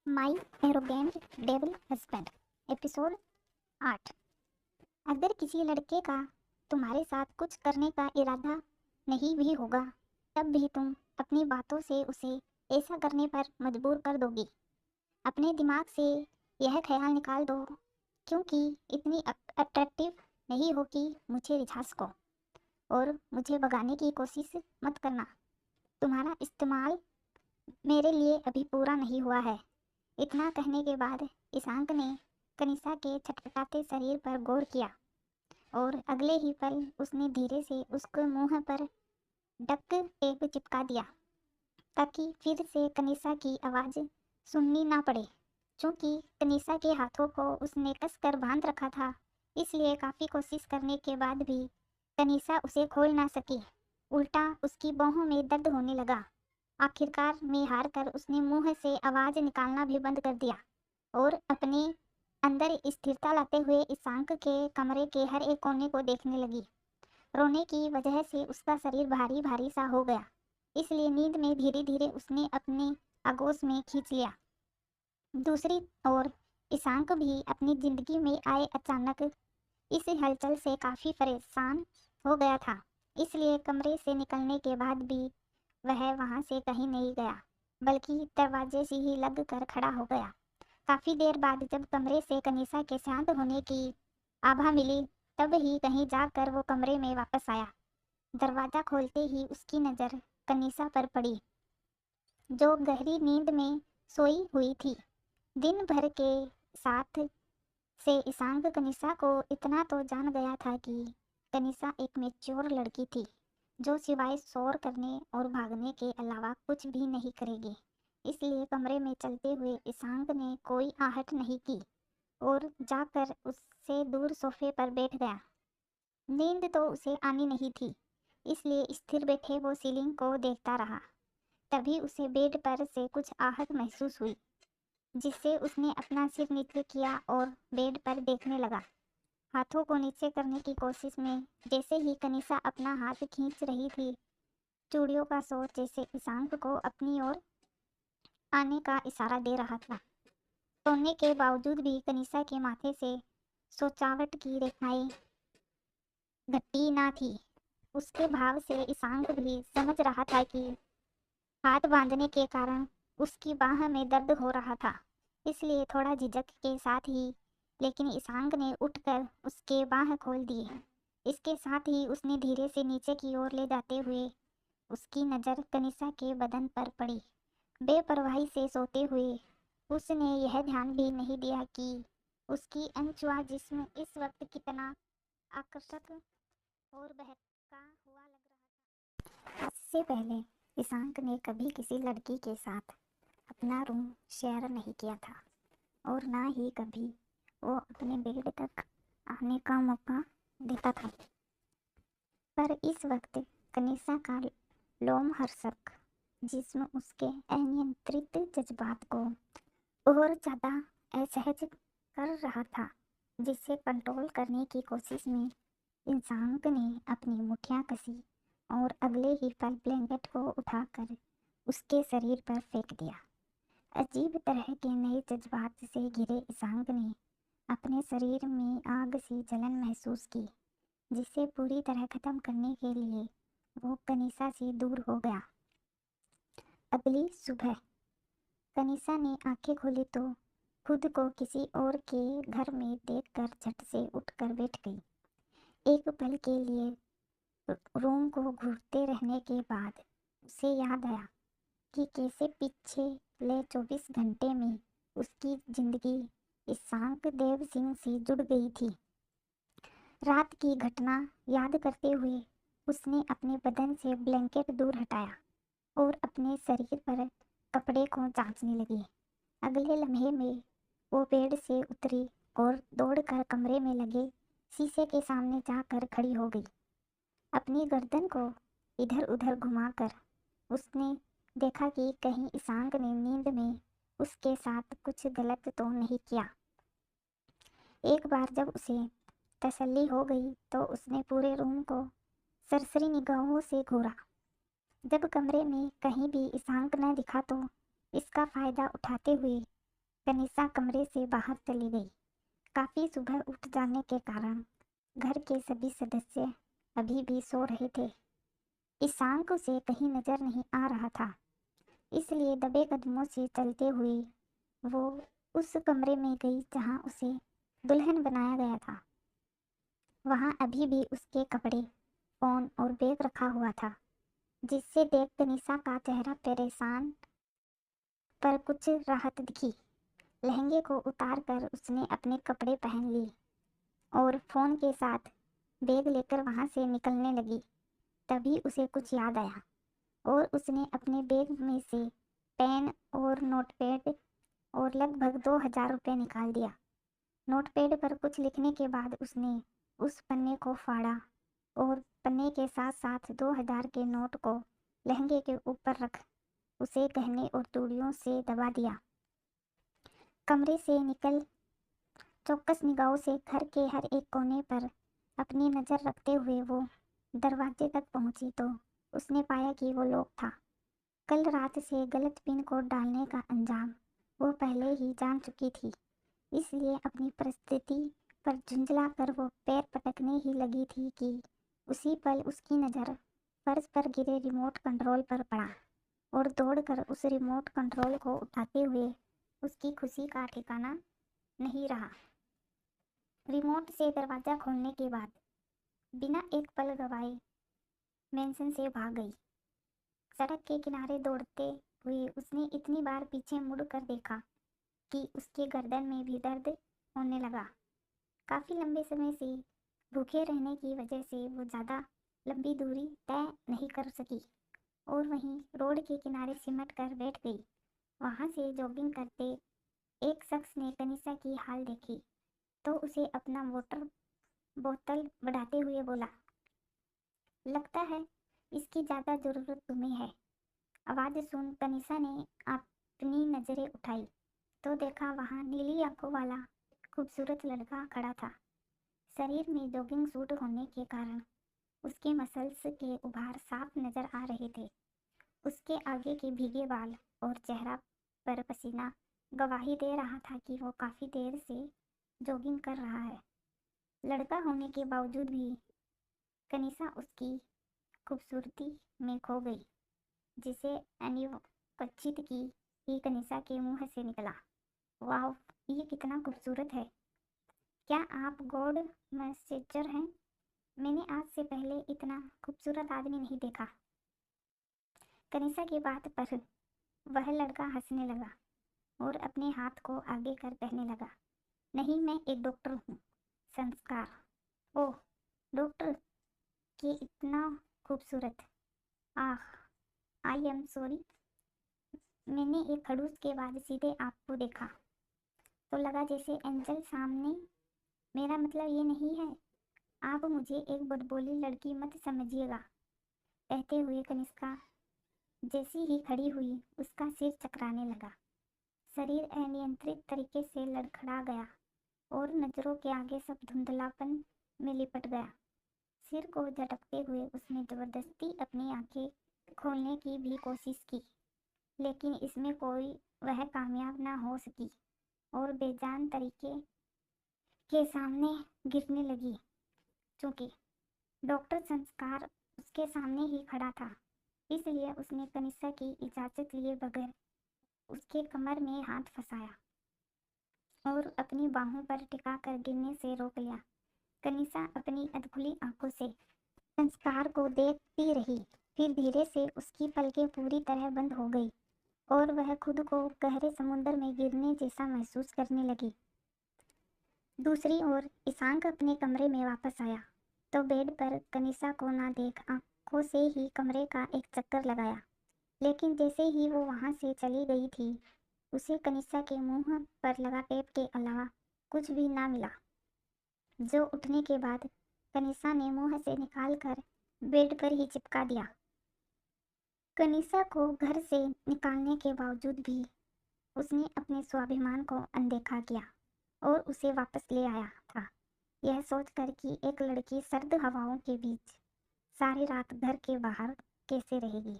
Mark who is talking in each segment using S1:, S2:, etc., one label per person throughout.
S1: माई arrogant devil husband episode 8। अगर किसी लड़के का तुम्हारे साथ कुछ करने का इरादा नहीं भी होगा, तब भी तुम अपनी बातों से उसे ऐसा करने पर मजबूर कर दोगी। अपने दिमाग से यह ख्याल निकाल दो, क्योंकि इतनी अट्रैक्टिव नहीं हो कि मुझे रिझा सको, और मुझे भगाने की कोशिश मत करना। तुम्हारा इस्तेमाल मेरे लिए अभी पूरा नहीं हुआ है। इतना कहने के बाद ईशांक ने कनिषा के छटपटाते शरीर पर गौर किया, और अगले ही पल उसने धीरे से उसके मुंह पर डक टेप चिपका दिया, ताकि फिर से कनिषा की आवाज़ सुननी ना पड़े। चूंकि कनिषा के हाथों को उसने कसकर बांध रखा था, इसलिए काफ़ी कोशिश करने के बाद भी कनिषा उसे खोल ना सकी। उल्टा उसकी बाहों में दर्द होने लगा। आखिरकार में हार कर उसने मुंह से आवाज निकालना भी बंद कर दिया, और अपने अंदर स्थिरता लाते हुए ईशांक के कमरे के हर एक कोने को देखने लगी। रोने की वजह से उसका शरीर भारी भारी सा हो गया, इसलिए नींद में धीरे धीरे उसने अपने आगोश में खींच लिया। दूसरी ओर ईशांक भी अपनी जिंदगी में आए अचानक इस हलचल से काफी परेशान हो गया था, इसलिए कमरे से निकलने के बाद भी वह वहां से कहीं नहीं गया, बल्कि दरवाजे से ही लग कर खड़ा हो गया। काफी देर बाद जब कमरे से कनिषा के शांत होने की आभा मिली, तब ही कहीं जाकर वो कमरे में वापस आया। दरवाजा खोलते ही उसकी नजर कनिषा पर पड़ी, जो गहरी नींद में सोई हुई थी। दिन भर के साथ से ईशांक कनिषा को इतना तो जान गया था कि कनिषा एक मैच्योर लड़की थी, जो सिवाय शोर करने और भागने के अलावा कुछ भी नहीं करेगी। इसलिए कमरे में चलते हुए ईशांक ने कोई आहट नहीं की, और जाकर उससे दूर सोफे पर बैठ गया। नींद तो उसे आनी नहीं थी, इसलिए स्थिर बैठे वो सीलिंग को देखता रहा। तभी उसे बेड पर से कुछ आहट महसूस हुई, जिससे उसने अपना सिर नीचे किया और बेड पर देखने लगा। हाथों को नीचे करने की कोशिश में जैसे ही कनिषा अपना हाथ खींच रही थी, चूड़ियों का शोर जैसे ईशांक को अपनी ओर आने का इशारा दे रहा था। सोने के बावजूद भी कनिषा के माथे से सोचावट की रेखाएं घटी ना थी। उसके भाव से ईशांक भी समझ रहा था कि हाथ बांधने के कारण उसकी बाह में दर्द हो रहा था, इसलिए थोड़ा झिझक के साथ ही लेकिन ईशांक ने उठकर उसके बाह खोल दिए। इसके साथ ही उसने धीरे से नीचे की ओर ले जाते हुए उसकी नज़र कनिषा के बदन पर पड़ी। बेपरवाही से सोते हुए उसने यह ध्यान भी नहीं दिया कि उसकी अनछुआ जिस्म इस वक्त कितना आकर्षक और बहका हुआ लग रहा था। इससे पहले ईशांक ने कभी किसी लड़की के साथ अपना रूम शेयर नहीं किया था, और ना ही कभी वो अपने बेड तक आने का मौका देता था। पर इस वक्त कनिषा का लोमहर्षक जिस्म उसके अनियंत्रित जज्बात को और ज़्यादा असहज कर रहा था, जिसे कंट्रोल करने की कोशिश में इंसान ने अपनी मुठ्ठियां कसी, और अगले ही पल ब्लैंकेट को उठाकर उसके शरीर पर फेंक दिया। अजीब तरह के नए जज्बात से घिरे ईशांक ने अपने शरीर में आग सी जलन महसूस की, जिसे पूरी तरह खत्म करने के लिए वो कनिषा से दूर हो गया। अगली सुबह कनिषा ने आंखें खोली तो खुद को किसी और के घर में देखकर झट से उठकर बैठ गई। एक पल के लिए रूम को घूरते रहने के बाद उसे याद आया कि कैसे पिछले 24 घंटे में उसकी जिंदगी ईशांक देव सिंह से जुड़ गई थी। रात की घटना याद करते हुए उसने अपने बदन से ब्लैंकेट दूर हटाया और अपने शरीर पर कपड़े को जांचने लगी। अगले लम्हे में वो बेड से उतरी और दौड़कर कमरे में लगे शीशे के सामने जाकर खड़ी हो गई। अपनी गर्दन को इधर उधर घुमाकर उसने देखा कि कहीं ईशांक ने नींद में उसके साथ कुछ गलत तो नहीं किया। एक बार जब उसे तसल्ली हो गई तो उसने पूरे रूम को सरसरी निगाहों से घूरा। जब कमरे में कहीं भी ईशांक न दिखा तो इसका फायदा उठाते हुए कनिसा कमरे से बाहर चली गई। काफी सुबह उठ जाने के कारण घर के सभी सदस्य अभी भी सो रहे थे। ईशांक उसे कहीं नजर नहीं आ रहा था, इसलिए दबे कदमों से चलते हुए वो उस कमरे में गई जहां उसे दुल्हन बनाया गया था। वहां अभी भी उसके कपड़े, फोन और बैग रखा हुआ था, जिससे देख कनिसा का चेहरा परेशान पर कुछ राहत दिखी। लहंगे को उतार कर उसने अपने कपड़े पहन लिए और फोन के साथ बैग लेकर वहां से निकलने लगी। तभी उसे कुछ याद आया और उसने अपने बैग में से पेन और नोटपैड और लगभग 2000 रुपये निकाल दिया। नोटपैड पर कुछ लिखने के बाद उसने उस पन्ने को फाड़ा और पन्ने के साथ साथ 2000 के नोट को लहंगे के ऊपर रख उसे गहने और चूड़ियों से दबा दिया। कमरे से निकल चौकस निगाहों से घर के हर एक कोने पर अपनी नज़र रखते हुए वो दरवाजे तक पहुंची तो उसने पाया कि वो लॉक था। कल रात से गलत पिन कोड डालने का अंजाम वो पहले ही जान चुकी थी, इसलिए अपनी परिस्थिति पर झुंझला कर वो पैर पटकने ही लगी थी कि उसी पल उसकी नज़र फर्श पर गिरे रिमोट कंट्रोल पर पड़ा और दौड़कर उस रिमोट कंट्रोल को उठाते हुए उसकी खुशी का ठिकाना नहीं रहा। रिमोट से दरवाज़ा खोलने के बाद बिना एक पल गवाए मेंशन से भाग गई। सड़क के किनारे दौड़ते हुए उसने इतनी बार पीछे मुड़ कर देखा कि उसके गर्दन में भी दर्द होने लगा। काफ़ी लंबे समय से भूखे रहने की वजह से वो ज़्यादा लंबी दूरी तय नहीं कर सकी और वहीं रोड के किनारे सिमट कर बैठ गई। वहाँ से जॉगिंग करते एक शख्स ने कनिसा की हाल देखी तो उसे अपना वाटर बोतल बढ़ाते हुए बोला, लगता है इसकी ज़्यादा ज़रूरत तुम्हें है। आवाज़ सुन कनिसा ने अपनी नज़रें उठाई तो देखा वहाँ नीली आंखों वाला खूबसूरत लड़का खड़ा था। शरीर में जॉगिंग सूट होने के कारण उसके मसल्स के उभार साफ नजर आ रहे थे। उसके आगे के भीगे बाल और चेहरा पर पसीना गवाही दे रहा था कि वो काफ़ी देर से जॉगिंग कर रहा है। लड़का होने के बावजूद भी कनिसा उसकी खूबसूरती में खो गई, जिसे अनिश्चित की ही कनिसा के मुंह से निकला, वाह ये कितना खूबसूरत है। क्या आप गॉड मैसेजर हैं? मैंने आज से पहले इतना खूबसूरत आदमी नहीं देखा। कनिसा की बात पर वह लड़का हंसने लगा और अपने हाथ को आगे कर कहने लगा, नहीं मैं एक डॉक्टर हूँ, संस्कार। ओह डॉक्टर के इतना खूबसूरत। आह आई एम सॉरी। मैंने एक खड़ूस के बाद सीधे आपको देखा तो लगा जैसे एंजल सामने। मेरा मतलब ये नहीं है, आप मुझे एक बड़बोली लड़की मत समझिएगा। कहते हुए कनिष्का जैसी ही खड़ी हुई उसका सिर चकराने लगा। शरीर अनियंत्रित तरीके से लड़खड़ा गया और नजरों के आगे सब धुंधलापन में लिपट गया। सिर को झटकते हुए उसने जबरदस्ती अपनी आंखें खोलने की भी कोशिश की, लेकिन इसमें कोई वह कामयाब ना हो सकी और बेजान तरीके के सामने गिरने लगी। चूंकि डॉक्टर संस्कार उसके सामने ही खड़ा था, इसलिए उसने कनिसा की इजाज़त लिए बगैर उसके कमर में हाथ फंसाया और अपनी बाहों पर टिका कर गिरने से रोक लिया। कनिसा अपनी अधखुली आंखों से संस्कार को देखती रही, फिर धीरे से उसकी पलकें पूरी तरह बंद हो गई और वह खुद को गहरे समुद्र में गिरने जैसा महसूस करने लगी। दूसरी ओर ईशांक अपने कमरे में वापस आया तो बेड पर कनिसा को ना देख आंखों से ही कमरे का एक चक्कर लगाया, लेकिन जैसे ही वो वहां से चली गई थी उसे कनिसा के मुंह पर लगा टेप के अलावा कुछ भी ना मिला, जो उठने के बाद कनिसा ने मुंह से निकाल कर बेड पर ही चिपका दिया। कनिसा को घर से निकालने के बावजूद भी उसने अपने स्वाभिमान को अनदेखा किया और उसे वापस ले आया था, यह सोचकर कि एक लड़की सर्द हवाओं के बीच सारी रात घर के बाहर कैसे रहेगी।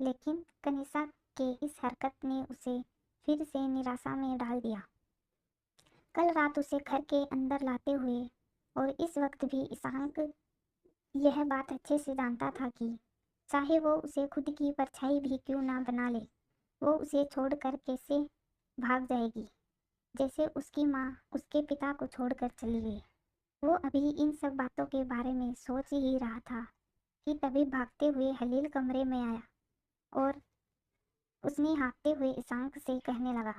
S1: लेकिन कनिसा के इस हरकत ने उसे फिर से निराशा में डाल दिया। कल रात उसे घर के अंदर लाते हुए और इस वक्त भी ईशांक यह बात अच्छे से जानता था कि चाहे वो उसे खुद की परछाई भी क्यों ना बना ले, वो उसे छोड़कर कैसे भाग जाएगी, जैसे उसकी माँ उसके पिता को छोड़कर चली गई। वो अभी इन सब बातों के बारे में सोच ही रहा था कि तभी भागते हुए हलील कमरे में आया और उसने हाँफते हुए ईशांक से कहने लगा,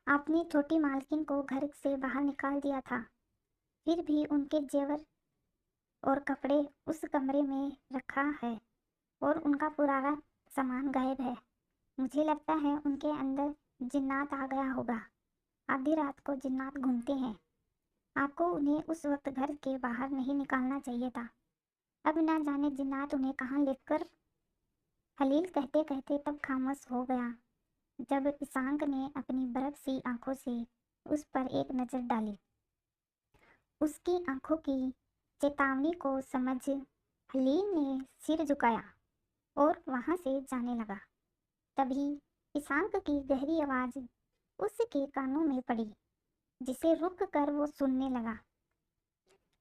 S1: आपने छोटी मालकिन को घर से बाहर निकाल दिया था, फिर भी उनके जेवर और कपड़े उस कमरे में रखा है और उनका पुराना सामान गायब है। मुझे लगता है उनके अंदर जिन्नात आ गया होगा। आधी रात को जिन्नात घूमते हैं। आपको उन्हें उस वक्त घर के बाहर नहीं निकालना चाहिए था। अब ना जाने जिन्नात उन्हें कहाँ लेकर। हलील कहते कहते तब खामोश हो गया जब ईशांक ने अपनी बर्फ सी आंखों से उस पर एक नज़र डाली। उसकी आंखों की चेतावनी को समझ हलील ने सिर झुकाया और वहां से जाने लगा। तभी ईशांक की गहरी आवाज उसके कानों में पड़ी, जिसे रुक कर वो सुनने लगा।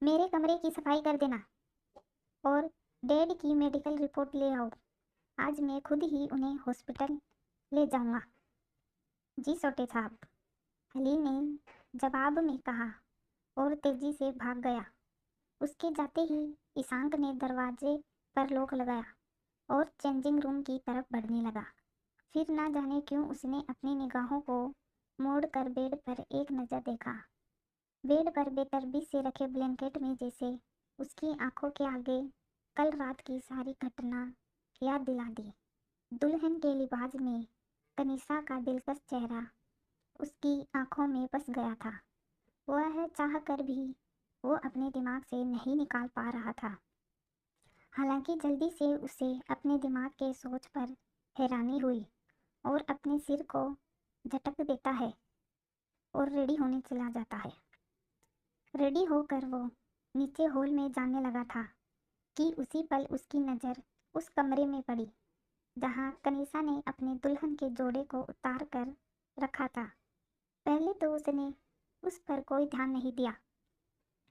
S1: मेरे कमरे की सफाई कर देना और डैड की मेडिकल रिपोर्ट ले आओ। आज मैं खुद ही उन्हें हॉस्पिटल ले जाऊंगा। जी छोटे साहब, हलील ने जवाब में कहा और तेजी से भाग गया। उसके जाते ही ईशांक ने दरवाजे पर लॉक लगाया और चेंजिंग रूम की तरफ बढ़ने लगा। फिर ना जाने क्यों उसने अपनी निगाहों को मोड़ कर बेड पर एक नज़र देखा। बेड पर बेतरतीबी से रखे ब्लैंकेट में जैसे उसकी आंखों के आगे कल रात की सारी घटना याद दिला दी। दुल्हन के लिबास में कनिषा का दिलकश चेहरा उसकी आंखों में बस गया था। वह चाह कर भी वो अपने दिमाग से नहीं निकाल पा रहा था। हालांकि जल्दी से उसे अपने दिमाग के सोच पर हैरानी हुई और अपने सिर को झटक देता है और रेडी होने चला जाता है। रेडी होकर वो नीचे हॉल में जाने लगा था कि उसी पल उसकी नज़र उस कमरे में पड़ी जहां कनिषा ने अपने दुल्हन के जोड़े को उतार कर रखा था। पहले तो उसने उस पर कोई ध्यान नहीं दिया,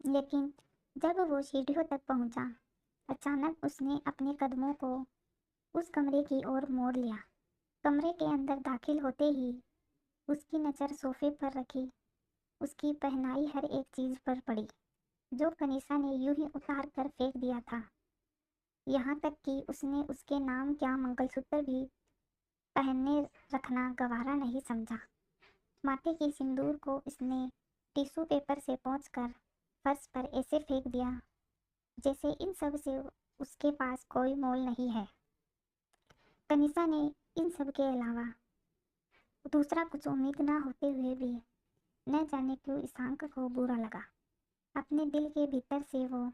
S1: लेकिन जब वो सीढ़ियों तक पहुंचा, अचानक उसने अपने कदमों को उस कमरे की ओर मोड़ लिया। कमरे के अंदर दाखिल होते ही उसकी नज़र सोफे पर रखी उसकी पहनाई हर एक चीज़ पर पड़ी, जो कनिषा ने यूं ही उतार कर फेंक दिया था। यहाँ तक कि उसने उसके नाम क्या मंगलसूत्र भी पहनने रखना गवारा नहीं समझा। माथे के सिंदूर को उसने टिश्यू पेपर से पोंछकर फर्श पर ऐसे फेंक दिया जैसे इन सब से उसके पास कोई मोल नहीं है। कनिषा ने इन सब के अलावा दूसरा कुछ उम्मीद ना होते हुए भी न जाने क्यों ईशांक को बुरा लगा। अपने दिल के भीतर से वो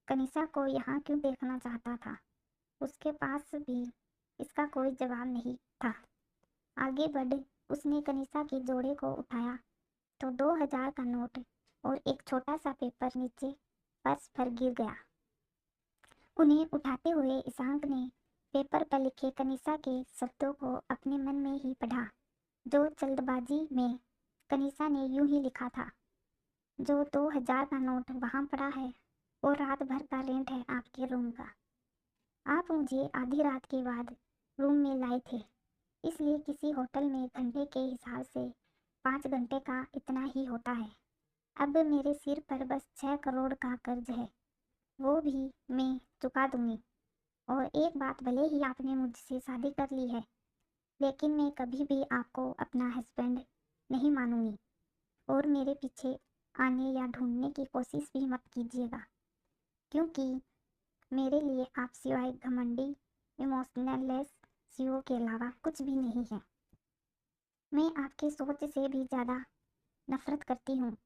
S1: कनिषा को यहाँ क्यों देखना चाहता था। उसके पास भी इसका कोई जवाब नहीं था। आगे बढ़ उसने कनिषा के जोड़े को उठाया तो 2000 का नोट और एक छोटा सा पेपर नीचे फर्श पर गिर गया। उन्हें उठाते हुए ईशांक ने पेपर पर लिखे कनिषा के शब्दों को अपने मन में ही पढ़ा, जो जल्दबाजी में कनिषा ने यूं ही लिखा था। जो 2000 का नोट वहाँ पड़ा है वो रात भर का रेंट है आपके रूम का। आप मुझे आधी रात के बाद रूम में लाए थे, इसलिए किसी होटल में घंटे के हिसाब से 5 घंटे का इतना ही होता है। अब मेरे सिर पर बस 6 करोड़ का कर्ज है, वो भी मैं चुका दूंगी। और एक बात, भले ही आपने मुझसे शादी कर ली है, लेकिन मैं कभी भी आपको अपना हस्बैंड नहीं मानूंगी और मेरे पीछे आने या ढूंढने की कोशिश भी मत कीजिएगा, क्योंकि मेरे लिए आप सिवाय घमंडी इमोशनलेस सीओ के अलावा कुछ भी नहीं है। मैं आपकी सोच से भी ज़्यादा नफरत करती हूँ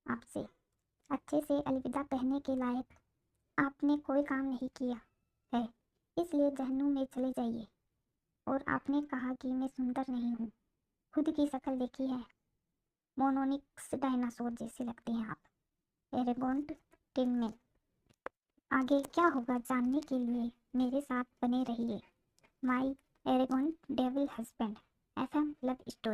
S1: आपसे। अच्छे से अलविदा कहने के लायक आपने कोई काम नहीं किया है, इसलिए जहन्नुम में चले जाइए। और आपने कहा कि मैं सुंदर नहीं हूँ, खुद की शक्ल देखी है, मोनोनिक्स डायनासोर जैसे लगते हैं आप। एरेगोंट टिनमेन। आगे क्या होगा जानने के लिए मेरे साथ बने रहिए। My arrogant devil husband. FM love story.